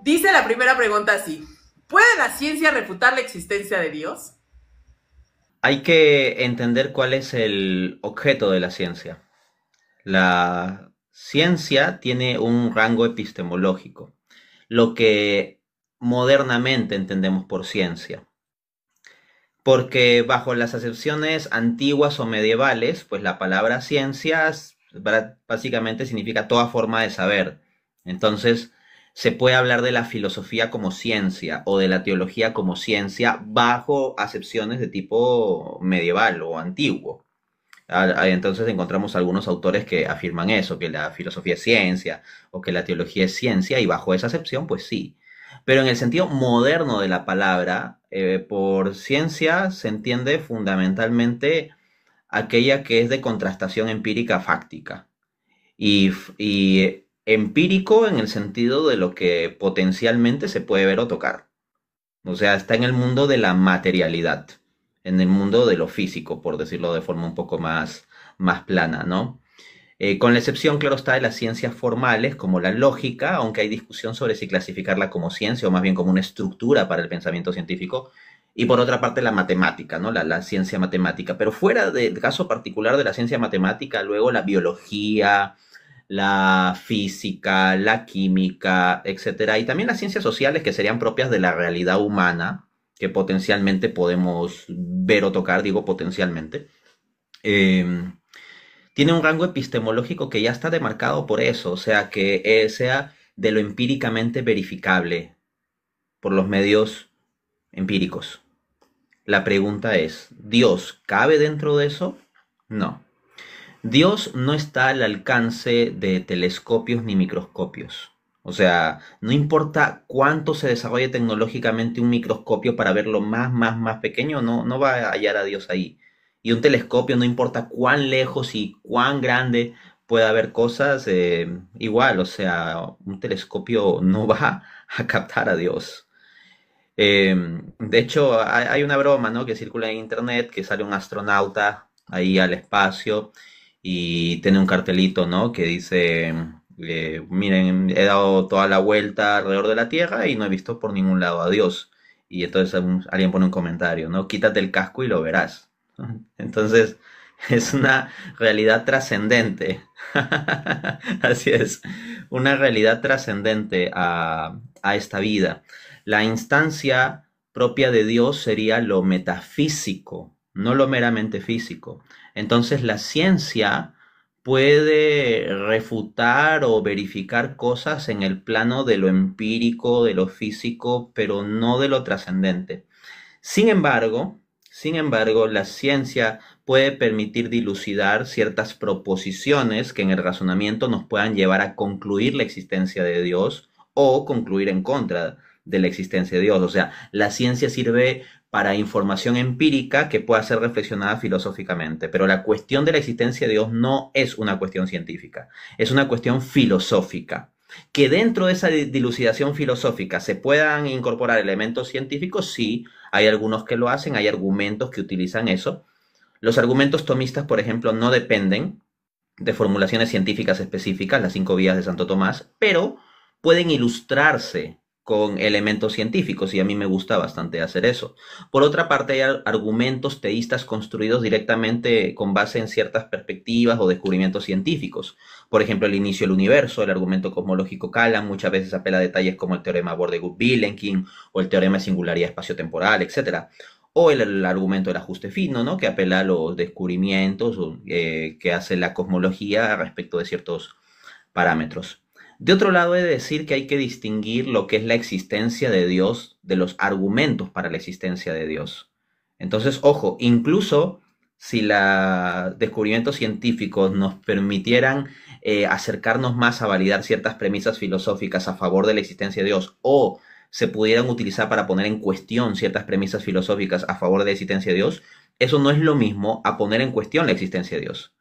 Dice la primera pregunta así: ¿puede la ciencia refutar la existencia de Dios? Hay que entender cuál es el objeto de la ciencia. La ciencia tiene un rango epistemológico, lo que modernamente entendemos por ciencia. Porque bajo las acepciones antiguas o medievales, pues la palabra ciencias básicamente significa toda forma de saber. Entonces, se puede hablar de la filosofía como ciencia o de la teología como ciencia bajo acepciones de tipo medieval o antiguo. Entonces encontramos algunos autores que afirman eso, que la filosofía es ciencia o que la teología es ciencia, y bajo esa acepción, pues sí. Pero en el sentido moderno de la palabra, por ciencia se entiende fundamentalmente aquella que es de contrastación empírica fáctica. Y empírico en el sentido de lo que potencialmente se puede ver o tocar. O sea, está en el mundo de la materialidad, en el mundo de lo físico, por decirlo de forma un poco más plana, ¿no? Con la excepción, claro está, de las ciencias formales, como la lógica, aunque hay discusión sobre si clasificarla como ciencia o más bien como una estructura para el pensamiento científico. Y por otra parte, la matemática, ¿no? La ciencia matemática. Pero fuera del caso particular de la ciencia matemática, luego la biología, la física, la química, etcétera, y también las ciencias sociales que serían propias de la realidad humana, que potencialmente podemos ver o tocar, digo potencialmente, eh, tiene un rango epistemológico que ya está demarcado por eso, o sea, que sea de lo empíricamente verificable por los medios empíricos. La pregunta es, ¿Dios cabe dentro de eso? No. Dios no está al alcance de telescopios ni microscopios. O sea, no importa cuánto se desarrolle tecnológicamente un microscopio para verlo más pequeño, no va a hallar a Dios ahí. Y un telescopio, no importa cuán lejos y cuán grande pueda haber cosas, igual, o sea, un telescopio no va a captar a Dios. De hecho, hay una broma, ¿no? Que circula en internet, que sale un astronauta ahí al espacio y tiene un cartelito, ¿no? Que dice, miren, he dado toda la vuelta alrededor de la Tierra y no he visto por ningún lado a Dios. Y entonces alguien pone un comentario, ¿no? Quítate el casco y lo verás. Entonces, es una realidad trascendente. Así es, una realidad trascendente a esta vida. La instancia propia de Dios sería lo metafísico, no lo meramente físico. Entonces la ciencia puede refutar o verificar cosas en el plano de lo empírico, de lo físico, pero no de lo trascendente. Sin embargo, sin embargo, la ciencia puede permitir dilucidar ciertas proposiciones que en el razonamiento nos puedan llevar a concluir la existencia de Dios o concluir en contra de la existencia de Dios. O sea, la ciencia sirve para información empírica que pueda ser reflexionada filosóficamente, pero la cuestión de la existencia de Dios no es una cuestión científica, es una cuestión filosófica. Que dentro de esa dilucidación filosófica se puedan incorporar elementos científicos, sí, hay algunos que lo hacen, hay argumentos que utilizan eso. Los argumentos tomistas, por ejemplo, no dependen de formulaciones científicas específicas, las 5 vías de Santo Tomás, pero pueden ilustrarse con elementos científicos y a mí me gusta bastante hacer eso. Por otra parte, hay argumentos teístas construidos directamente con base en ciertas perspectivas o descubrimientos científicos. Por ejemplo, el inicio del universo, el argumento cosmológico Kalam, muchas veces apela a detalles como el teorema Borde-Vilenkin o el teorema de singularidad espaciotemporal, etcétera. O el argumento del ajuste fino, ¿no? Que apela a los descubrimientos que hace la cosmología respecto de ciertos parámetros. De otro lado, he de decir que hay que distinguir lo que es la existencia de Dios de los argumentos para la existencia de Dios. Entonces, ojo, incluso si los descubrimientos científicos nos permitieran acercarnos más a validar ciertas premisas filosóficas a favor de la existencia de Dios o se pudieran utilizar para poner en cuestión ciertas premisas filosóficas a favor de la existencia de Dios, eso no es lo mismo a poner en cuestión la existencia de Dios.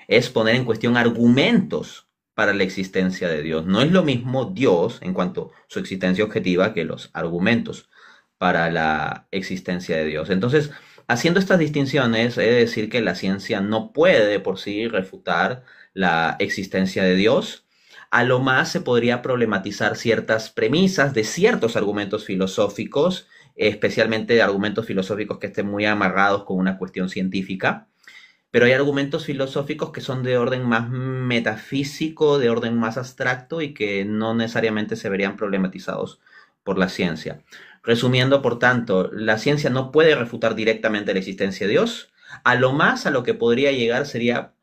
Es poner en cuestión argumentos para la existencia de Dios. No es lo mismo Dios en cuanto a su existencia objetiva que los argumentos para la existencia de Dios. Entonces, haciendo estas distinciones, he de decir que la ciencia no puede de por sí refutar la existencia de Dios, A lo más se podría problematizar ciertas premisas de ciertos argumentos filosóficos, especialmente de argumentos filosóficos que estén muy amarrados con una cuestión científica. Pero hay argumentos filosóficos que son de orden más metafísico, de orden más abstracto y que no necesariamente se verían problematizados por la ciencia. Resumiendo, por tanto, la ciencia no puede refutar directamente la existencia de Dios. A lo más a lo que podría llegar sería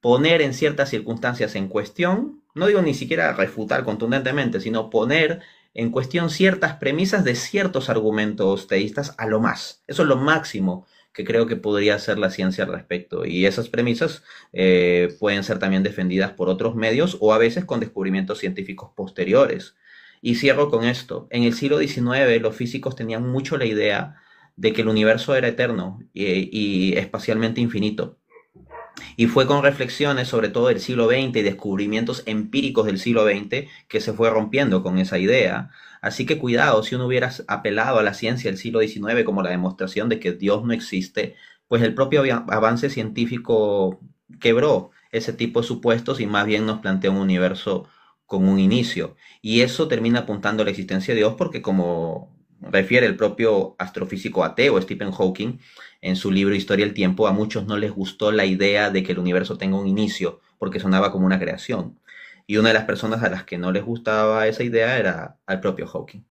poner en ciertas circunstancias en cuestión, no digo ni siquiera refutar contundentemente, sino poner en cuestión ciertas premisas de ciertos argumentos teístas a lo más. Eso es lo máximo que creo que podría hacer la ciencia al respecto. Y esas premisas pueden ser también defendidas por otros medios o a veces con descubrimientos científicos posteriores. Y cierro con esto. En el siglo XIX los físicos tenían mucho la idea de que el universo era eterno y espacialmente infinito. Y fue con reflexiones sobre todo del siglo XX y descubrimientos empíricos del siglo XX que se fue rompiendo con esa idea. Así que cuidado, si uno hubiera apelado a la ciencia del siglo XIX como la demostración de que Dios no existe, pues el propio avance científico quebró ese tipo de supuestos y más bien nos plantea un universo con un inicio. Y eso termina apuntando a la existencia de Dios porque, como refiere el propio astrofísico ateo Stephen Hawking en su libro Historia del Tiempo, a muchos no les gustó la idea de que el universo tenga un inicio porque sonaba como una creación. Y una de las personas a las que no les gustaba esa idea era al propio Hawking.